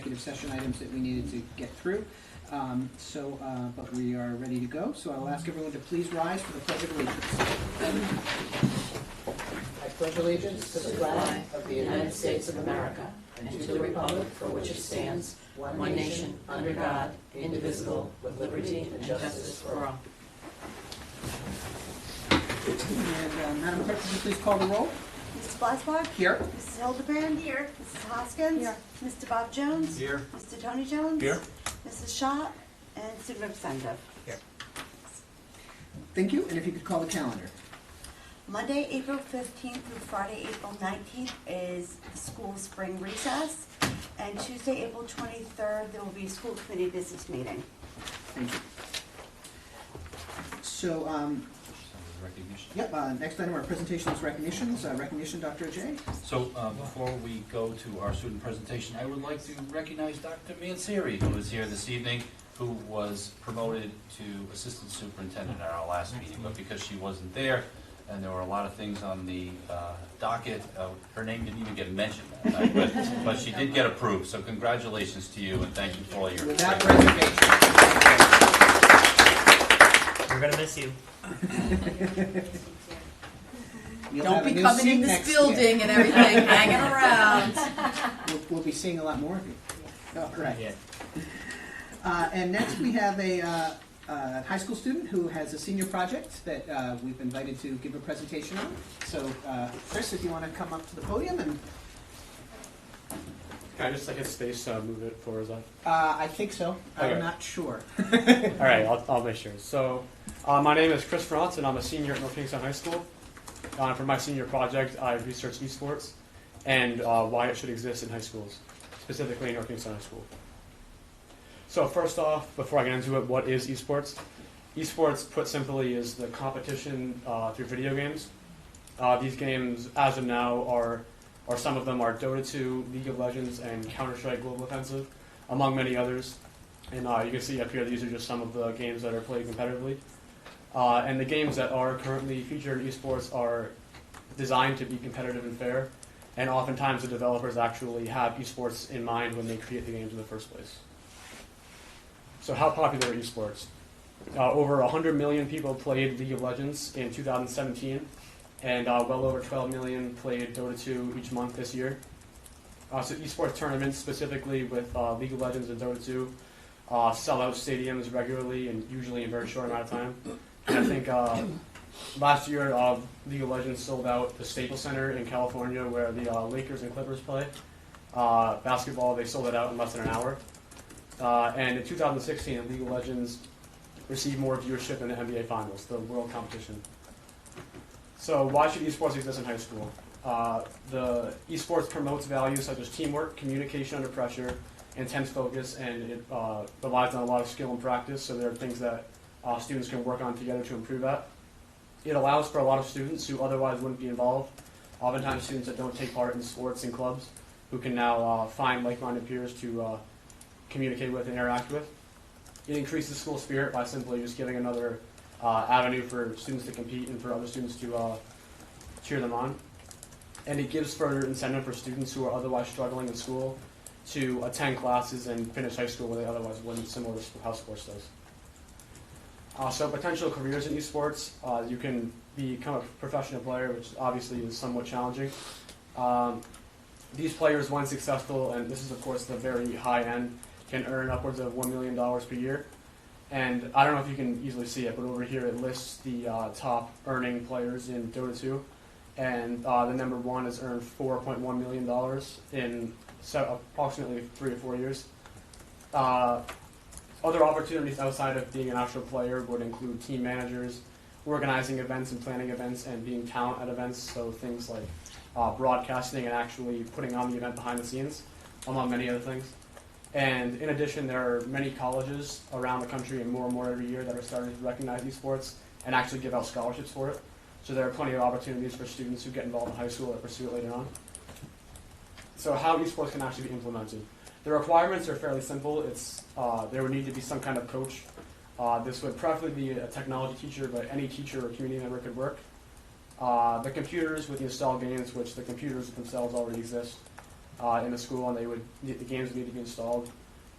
executive session items that we needed to get through. But we are ready to go. So I'll ask everyone to please rise for the Pledge of Allegiance. I pledge allegiance to the flag of the United States of America and to the republic for which it stands, one nation, under God, indivisible, with liberty and justice for all. And Madam Clerk, could you please call the roll? Mrs. Blasbar? Here. Mrs. Hildebrand? Here. Mrs. Hoskins? Here. Mr. Bob Jones? Here. Mr. Tony Jones? Here. Mrs. Shaw? And student representative. Here. Thank you, and if you could call the calendar. Monday, April 15th through Friday, April 19th is the school spring recess. And Tuesday, April 23rd, there will be a school committee business meeting. Thank you. So, Recognition. yep, next item, our presentation is recognitions. Recognition, Dr. Ajay. So before we go to our student presentation, I would like to recognize Dr. Manseri, who is here this evening, who was promoted to assistant superintendent at our last meeting. But because she wasn't there, and there were a lot of things on the docket, her name didn't even get mentioned that night, but she did get approved. So congratulations to you, and thank you for all your Without reservation. We're going to miss you. You'll Don't have a be new coming seat in this next year. building and everything, hanging around. We'll be seeing a lot more of you. Oh, right. Yeah. And next we have a high school student who has a senior project that we've invited to give a presentation on. So, Chris, if you want to come up to the podium and... Can I just hit space move it forward? I think so. I'm Okay. not sure. All right, I'll make sure. So, my name is Chris Franz, and I'm a senior at North Kingstown High School. For my senior project, I researched esports and why it should exist in high schools, specifically in North Kingstown High School. So first off, before I get into it, what is esports? Esports, put simply, is the competition through video games. These games, as of now, are some of them are Dota 2, League of Legends, and Counter-Strike Global Offensive, among many others. And you can see up here, these are just some of the games that are played competitively. And the games that are currently featured in esports are designed to be competitive and fair, and oftentimes the developers actually have esports in mind when they create the games in the first place. So how popular are esports? Over 100 million people played League of Legends in 2017, and well over 12 million played Dota 2 each month this year. So esports tournaments, specifically with League of Legends and Dota 2, sell out stadiums regularly and usually in a very short amount of time. And I think last year, League of Legends sold out the Staples Center in California, where the Lakers and Clippers play. Basketball, they sold it out in less than an hour. And in 2016, League of Legends received more viewership than the NBA Finals, the world competition. So why should esports exist in high school? The esports promotes values such as teamwork, communication under pressure, intense focus, and it relies on a lot of skill and practice, so there are things that students can work on together to improve that. It allows for a lot of students who otherwise wouldn't be involved, oftentimes students that don't take part in sports and clubs, who can now find like-minded peers to communicate with and interact with. It increases school spirit by simply just giving another avenue for students to compete and for other students to cheer them on. And it gives further incentive for students who are otherwise struggling in school to attend classes and finish high school where they otherwise wouldn't, similar to how sports does. So potential careers in esports, you can become a professional player, which obviously is somewhat challenging. These players, when successful, and this is of course the very high end, can earn upwards of $1 million per year. And I don't know if you can easily see it, but over here it lists the top earning players in Dota 2. And the number one has earned $4.1 million in approximately 3 or 4 years. Other opportunities outside of being an actual player would include team managers, organizing events and planning events, and being talent at events, so things like broadcasting and actually putting on the event behind the scenes, among many other things. And in addition, there are many colleges around the country, and more every year, that are starting to recognize esports and actually give out scholarships for it. So there are plenty of opportunities for students who get involved in high school or pursue it later on. So how esports can actually be implemented. The requirements are fairly simple. There would need to be some kind of coach. This would preferably be a technology teacher, but any teacher or community member could work. The computers with the installed games, which the computers themselves already exist. in the school, and the games would need to be installed.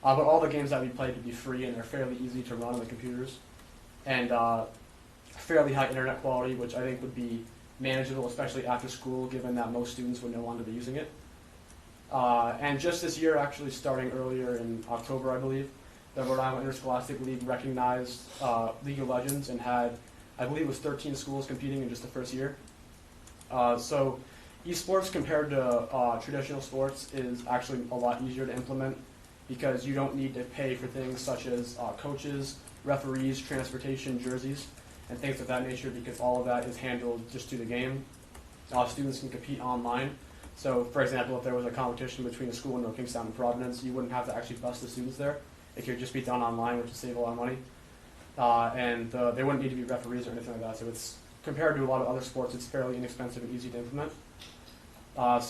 But all the games that we play would be free, and they're fairly easy to run on the computers, and fairly high internet quality, which I think would be manageable, especially after school, given that most students would no longer be using it. And just this year, actually starting earlier in October, I believe, the Rhode Island Interscholastic League recognized League of Legends and had, I believe it was 13 schools competing in just the first year. So esports compared to traditional sports is actually a lot easier to implement because you don't need to pay for things such as coaches, referees, transportation, jerseys, and things of that nature because all of that is handled just through the game. Students can compete online. So, for example, if there was a competition between a school in Kingstown and Providence, you wouldn't have to actually bus the students there. It could just be done online, which would save a lot of money. And there wouldn't need to be referees or anything like that. So it's, compared to a lot of other sports, it's fairly inexpensive and easy to implement. I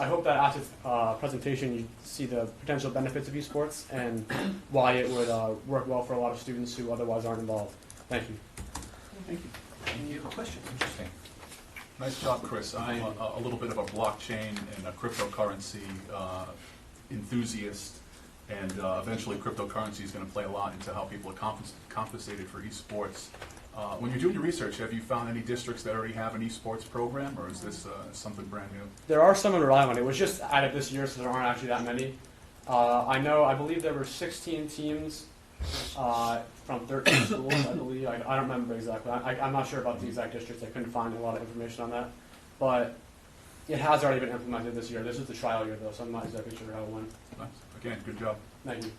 hope that after presentation you see the potential benefits of esports and why it would work well for a lot of students who otherwise aren't involved. Thank you. Thank you. Any questions? Interesting. Nice job, Chris. I'm a little bit of a blockchain and a cryptocurrency enthusiast, and eventually cryptocurrency is going to play a lot into how people are compensated for esports. When you're doing your research, have you found any districts that already have an esports program, or is this something brand new? There are some in Rhode Island. It was just added this year, so there aren't actually that many. I believe there were 16 teams from 13 schools, I believe. I don't remember exactly. I'm not sure about the exact districts. I couldn't find a lot of information on that. But it has already been implemented this year. This is the trial year, though, so I'm not exactly sure how it went. Nice. Again, good job. Thank you.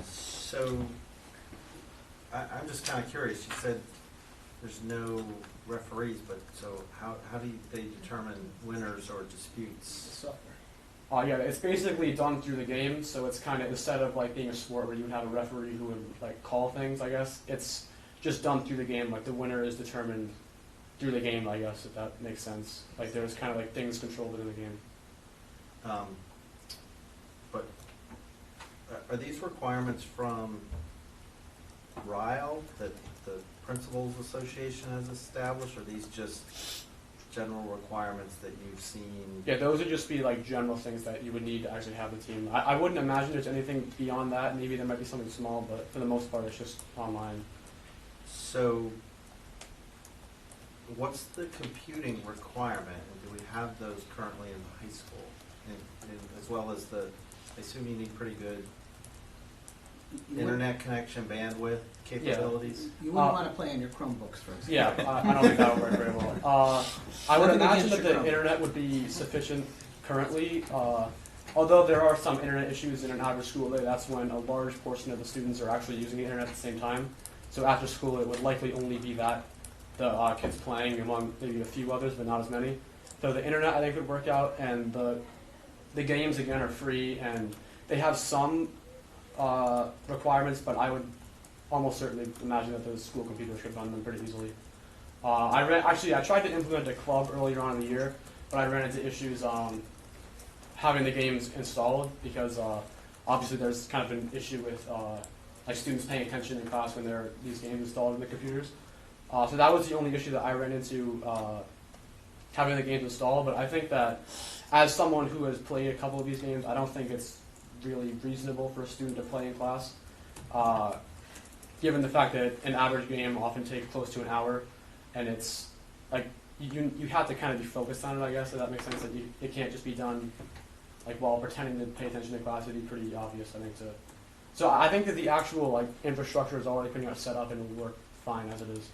So, I'm just kind of curious. You said there's no referees, but so how do they determine winners or disputes? Software. Yeah, it's basically done through the game, so it's kind of, instead of like being a sport where you would have a referee who would like call things, I guess, it's just done through the game. Like the winner is determined through the game, I guess, if that makes sense. Like there's kind of like things controlled within the game. But are these requirements from RILE that the Principals Association has established, or are these just general requirements that you've seen? Yeah, those would just be like general things that you would need to actually have the team. I wouldn't imagine there's anything beyond that. Maybe there might be something small, but for the most part, it's just online. So, what's the computing requirement, and do we have those currently in the high school? And as well as I assume you need pretty good internet connection, bandwidth capabilities? You wouldn't want to play on your Chromebooks, for example. Yeah, I don't think that would work very well. I would Nothing imagine against that your the internet would be sufficient currently. Although there are some internet issues in an average school day, that's when a large portion of the students are actually using the internet at the same time. So after school, it would likely only be that the kids playing among maybe a few others, but not as many. So the internet, I think, would work out, and the games again are free, and they have some requirements, but I would almost certainly imagine that those school computers could run them pretty easily. I tried to implement a club earlier on in the year, but I ran into issues having the games installed because obviously there's kind of an issue with like students paying attention in class when there are these games installed in the computers. So that was the only issue that I ran into having the games installed. But I think that as someone who has played a couple of these games, I don't think it's really reasonable for a student to play in class, given the fact that an average game often takes close to an hour, and it's like you have to kind of be focused on it, I guess, if that makes sense. That it can't just be done like while pretending to pay attention to class. It'd be pretty obvious, I think. So I think that the actual like infrastructure is already pretty much set up and it will work fine as it is.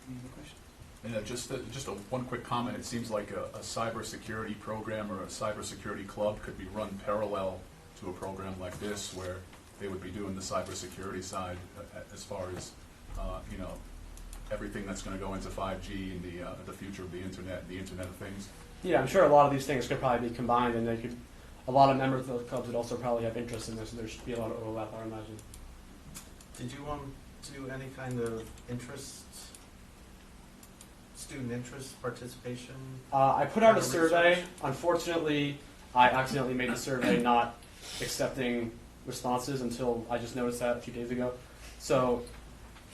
Any other questions? Just one quick comment. It seems like a cybersecurity program or a cybersecurity club could be run parallel to a program like this, where they would be doing the cybersecurity side as far as everything that's going to go into 5G and the future of the internet of things. Yeah, I'm sure a lot of these things could probably be combined, and a lot of members of those clubs would also probably have interest in this, and there should be a lot of overlap, I imagine. Did you want to do any kind of student interest participation? I put out a kind of survey. research? Unfortunately, I accidentally made the survey not accepting responses until I just noticed that a few days ago. So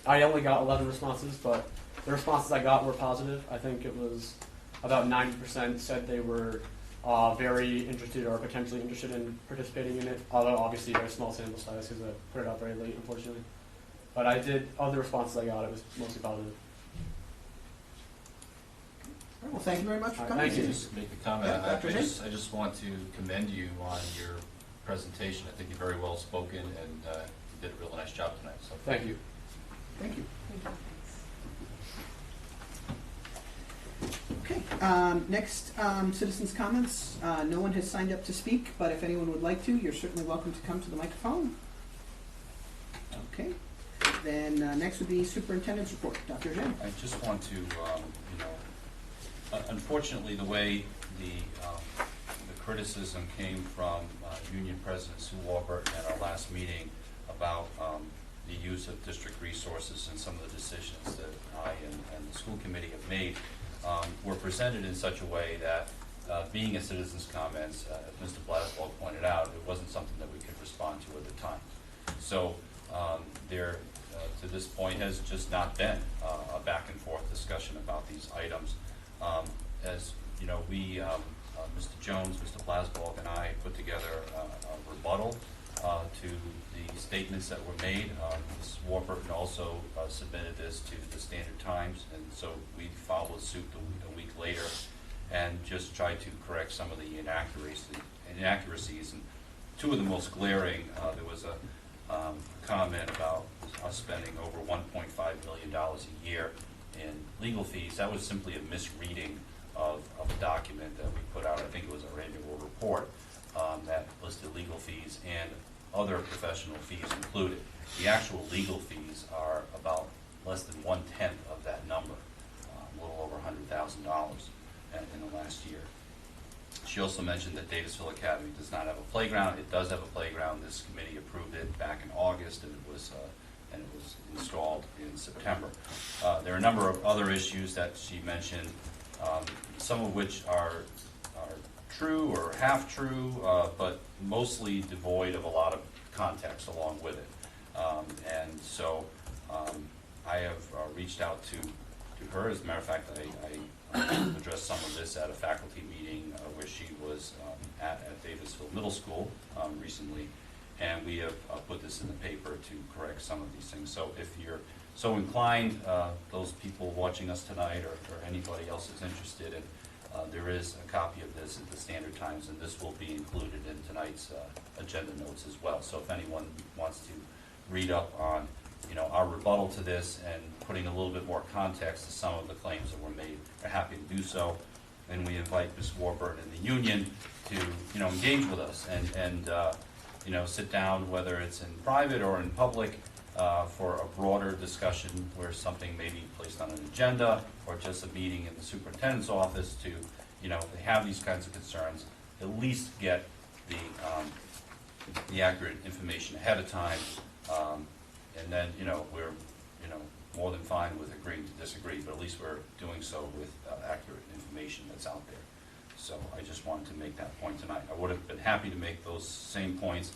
I only got 11 responses, but The responses I got were positive. I think it was about 90% said they were very interested or potentially interested in participating in it, although obviously very small sample size because I put it out very late, unfortunately. But of the responses I got, it was mostly positive. All right, well, thank you very much for All right, coming. thank you. Just make a comment. Yeah, Dr. James? I just want to commend you on your presentation. I think you're very well spoken and you did a real nice job tonight. So Thank you. Thank you. Okay, next, citizens' comments. No one has signed up to speak, but if anyone would like to, you're certainly welcome to come to the microphone. Okay, then next would be superintendent's report. Dr. Jen. I just want to, unfortunately, the way the criticism came from Union President Sue Warburton at our last meeting about the use of district resources and some of the decisions that I and the school committee have made were presented in such a way that, being a citizen's comments, as Mr. Blaswell pointed out, it wasn't something that we could respond to at the time. So there, to this point, has just not been a back and forth discussion about these items. As you know, we, Mr. Jones, Mr. Blaswell, and I put together a rebuttal to the statements that were made. Ms. Warburton also submitted this to the Standard Times, and so we followed suit a week later and just tried to correct some of the inaccuracies. And two of the most glaring, there was a comment about us spending over $1.5 million a year in legal fees. That was simply a misreading of a document that we put out. I think it was our annual report that listed legal fees and other professional fees included. The actual legal fees are about less than 1/10 of that number, a little over $100,000 in the last year. She also mentioned that Davisville Academy does not have a playground. It does have a playground. This committee approved it back in August, and it was installed in September. There are a number of other issues that she mentioned, some of which are true or half true, but mostly devoid of a lot of context along with it. And so I have reached out to her. As a matter of fact, I addressed some of this at a faculty meeting where she was at Davisville Middle School recently, and we have put this in the paper to correct some of these things. So if you're so inclined, those people watching us tonight or anybody else is interested in, there is a copy of this at the Standard Times, and this will be included in tonight's agenda notes as well. So if anyone wants to read up on, our rebuttal to this and putting a little bit more context to some of the claims that were made, we're happy to do so. And we invite Ms. Warburton and the union to, engage with us and sit down, whether it's in private or in public, for a broader discussion where something may be placed on an agenda or just a meeting in the superintendent's office to, if they have these kinds of concerns, at least get the accurate information ahead of time. And then, we're, more than fine with agreeing to disagree, but at least we're doing so with accurate information that's out there. So I just wanted to make that point tonight. I would have been happy to make those same points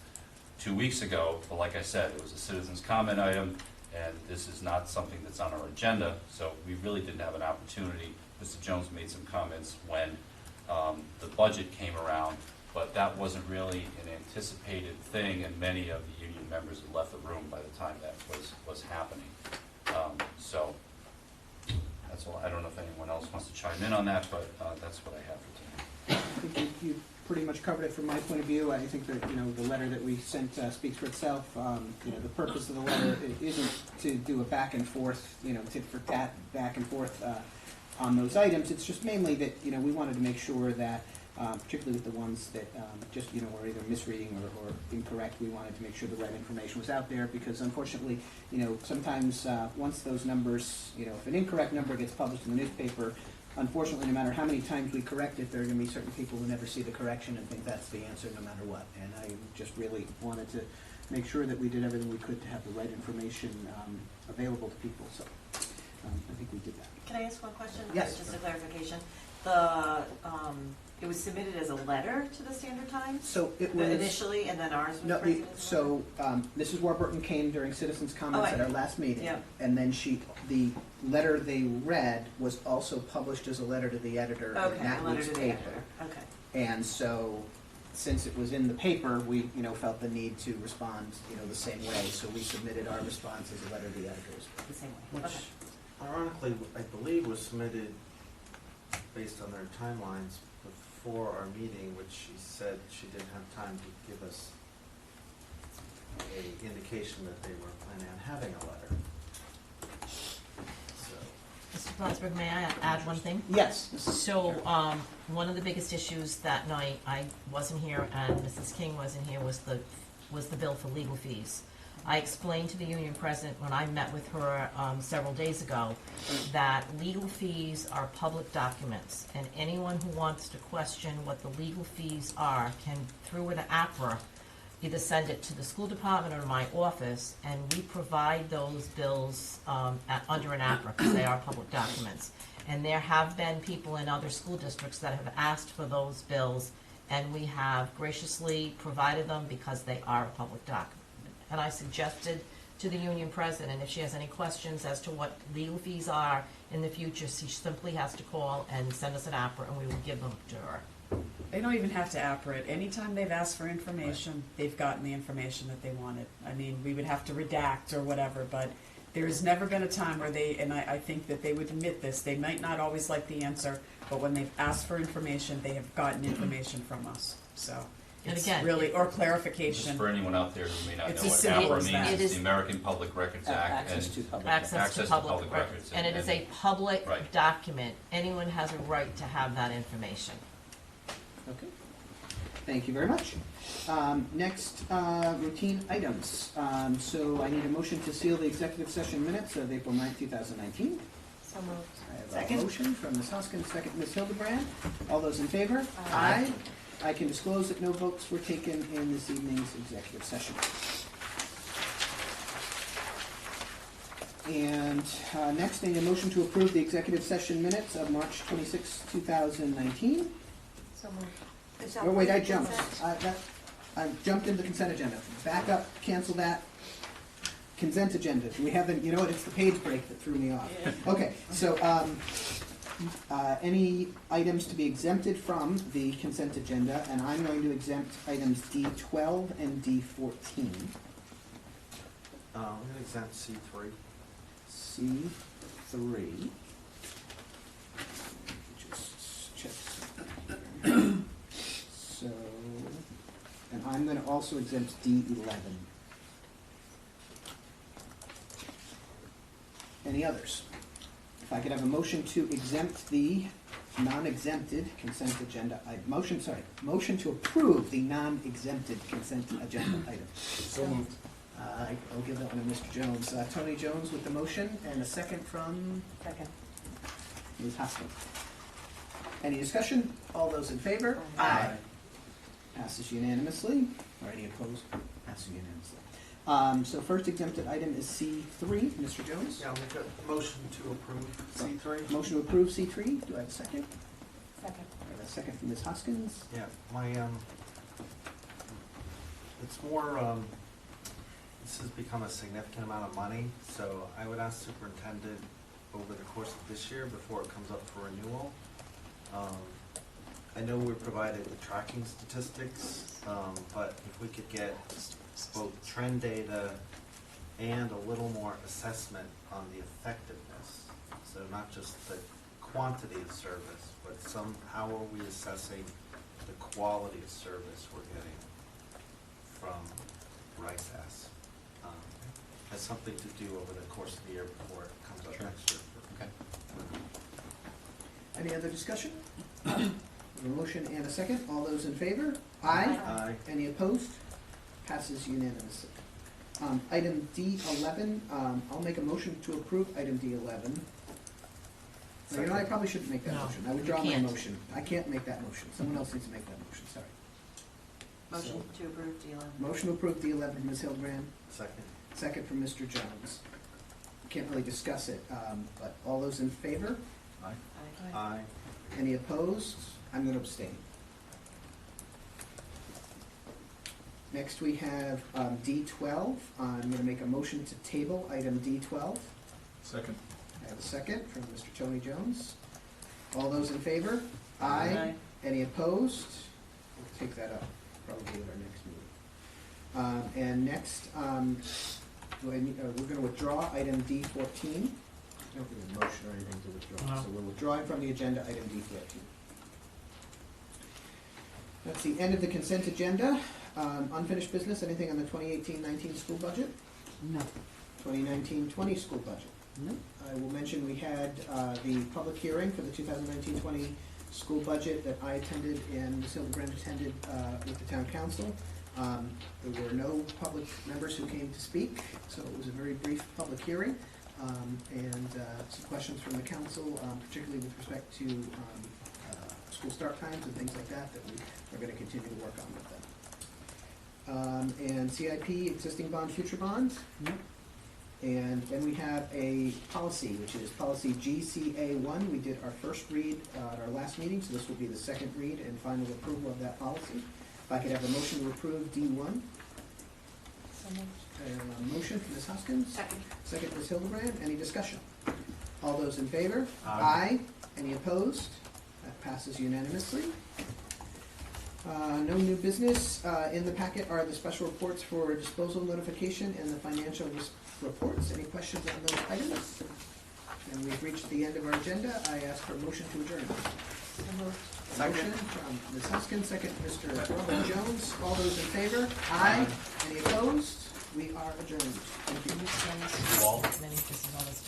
2 weeks ago, but like I said, it was a citizen's comment item, and this is not something that's on our agenda, so we really didn't have an opportunity. Mr. Jones made some comments when the budget came around, but that wasn't really an anticipated thing, and many of the union members had left the room by the time that was happening. So that's all. I don't know if anyone else wants to chime in on that, but that's what I have for tonight. I think you pretty much covered it from my point of view. I think that, the letter that we sent speaks for itself. The purpose of the letter isn't to do a back and forth, tit for tat back and forth on those items. It's just mainly that, we wanted to make sure that, particularly with the ones that just, were either misreading or incorrect, we wanted to make sure the right information was out there, because unfortunately, sometimes once those numbers, if an incorrect number gets published in the newspaper, unfortunately, no matter how many times we correct it, there are going to be certain people who never see the correction and think that's the answer no matter what. And I just really wanted to make sure that we did everything we could to have the right information available to people. So I think we did that. Can I ask one question? Yes. Just a clarification. The It was submitted as a letter to the Standard Times So it was. initially, and then ours was No, printed as a letter? so, Mrs. Warburton came during citizens' comments Oh, at our last meeting. yeah. And then the letter they read was also published as a letter to the editor of Okay, that a letter week's to the paper. editor, okay. And so, since it was in the paper, we, felt the need to respond, the same way. So we submitted our response as a letter to the editors. The same way, Which okay. ironically, I believe was submitted based on their timelines before our meeting, which she said she didn't have time to give us a indication that they were planning on having a letter. So, Mr. Flansburgh, may I add one thing? Yes. So, one of the biggest issues that night, I wasn't here and Mrs. King wasn't here, was the bill for legal fees. I explained to the union president when I met with her several days ago that legal fees are public documents, and anyone who wants to question what the legal fees are can, through an APRA, either send it to the school department or to my office, and we provide those bills under an APRA, because they are public documents. And there have been people in other school districts that have asked for those bills, and we have graciously provided them because they are a public document. And I suggested to the union president, if she has any questions as to what legal fees are in the future, she simply has to call and send us an APRA, and we will give them to her. They don't even have to APRA it. Anytime they've asked for information, they've gotten the information that they wanted. I mean, we would have to redact or whatever, but there's never been a time where they, and I think that they would admit this, they might not always like the answer, but when they've asked for information, they have gotten information from us, so. And It's again, really, or Just clarification. for anyone out there who may not It's know as what simple APRA as that. means, It it's is- the American Public Records Act. Access and to public. Access to public records. records. And it is a public Right. document. Anyone has a right to have that information. Okay. Thank you very much. Next, routine items. So I need a motion to seal the executive session minutes of April 9th, 2019. So moved. I have a Second. motion from Ms. Hoskins, second Ms. Hildebrand. All those in favor? Aye. I can disclose that no votes were taken in this evening's executive session. And next, I need a motion to approve the executive session minutes of March 26, 2019. So moved. Is that Oh, wait, I what jumped. you said? I jumped into the consent agenda. Back up, cancel that. Consent agenda. We haven't, you know what, it's the page break that threw me off. Okay, so, any items to be exempted from the consent agenda, and I'm going to exempt items D12 and D14. I'm gonna exempt C3. C3. Just check. So, and I'm going to also exempt D11. Any others? If I could have a motion to exempt the non-exempted consent agenda, motion to approve the non-exempted consent agenda item. So moved. I'll give that one to Mr. Jones. Tony Jones with the motion, and a second from Second. Ms. Hoskins. Any discussion? All those in favor? Aye. Passes unanimously. Or any opposed? Passes unanimously. So first exempted item is C3. Mr. Jones? Yeah, I'll make a motion to approve C3. Motion to approve C3. Do I have a second? Second. I have a second from Ms. Hoskins. Yeah, it's more, this has become a significant amount of money, so I would ask superintendent over the course of this year, before it comes up for renewal. I know we provided the tracking statistics, but if we could get both trend data and a little more assessment on the effectiveness. So not just the quantity of service, but how are we assessing the quality of service we're getting from RISAS? Has something to do over the course of the year before it comes up Sure. next year. Okay. Any other discussion? A motion and a second. All those in favor? Aye. Aye. Any opposed? Passes unanimously. Item D11, I'll make a motion to approve item D11. Well, you know, I probably shouldn't make that No, motion. I you withdraw my can't. motion. I can't make that motion. Someone else needs to make that motion, sorry. Motion to approve D11. Motion to approve D11 from Ms. Hildebrand, Second. second from Mr. Jones. Can't really discuss it, but all those in favor? Aye. Aye. Any opposed? I'm going to abstain. Next, we have D12. I'm going to make a motion to table item D12. Second. I have a second from Mr. Tony Jones. All those in favor? Aye. Any opposed? We'll take that up probably at our next meeting. And next, we're going to withdraw item D14. I don't need a motion or anything to withdraw, No. so we're withdrawing from the agenda item D14. That's the end of the consent agenda. Unfinished business, anything on the 2018-19 school budget? No. 2019-20 school budget? No. I will mention we had the public hearing for the 2019-20 school budget that I attended and Ms. Hildebrand attended with the town council. There were no public members who came to speak, so it was a very brief public hearing. And some questions from the council, particularly with respect to school start times and things like that, that we are going to continue to work on with them. And CIP, existing bond, future bond. No. And then we have a policy, which is policy GCA1. We did our first read at our last meeting, so this will be the second read and final approval of that policy. If I could have a motion to approve D1. A motion from Ms. Hoskins. Second. Second, Ms. Hildebrand. Any discussion? All those in favor? Aye. Any opposed? That passes unanimously. No new business. In the packet are the special reports for disposal notification and the financial reports. Any questions on those items? And we've reached the end of our agenda. I ask for a motion to adjourn. Motion from Ms. Hoskins, second Mr. Robin Jones. All those in favor? Aye. Any opposed? We are adjourned. Thank you. Can you send You all? This is all this stuff.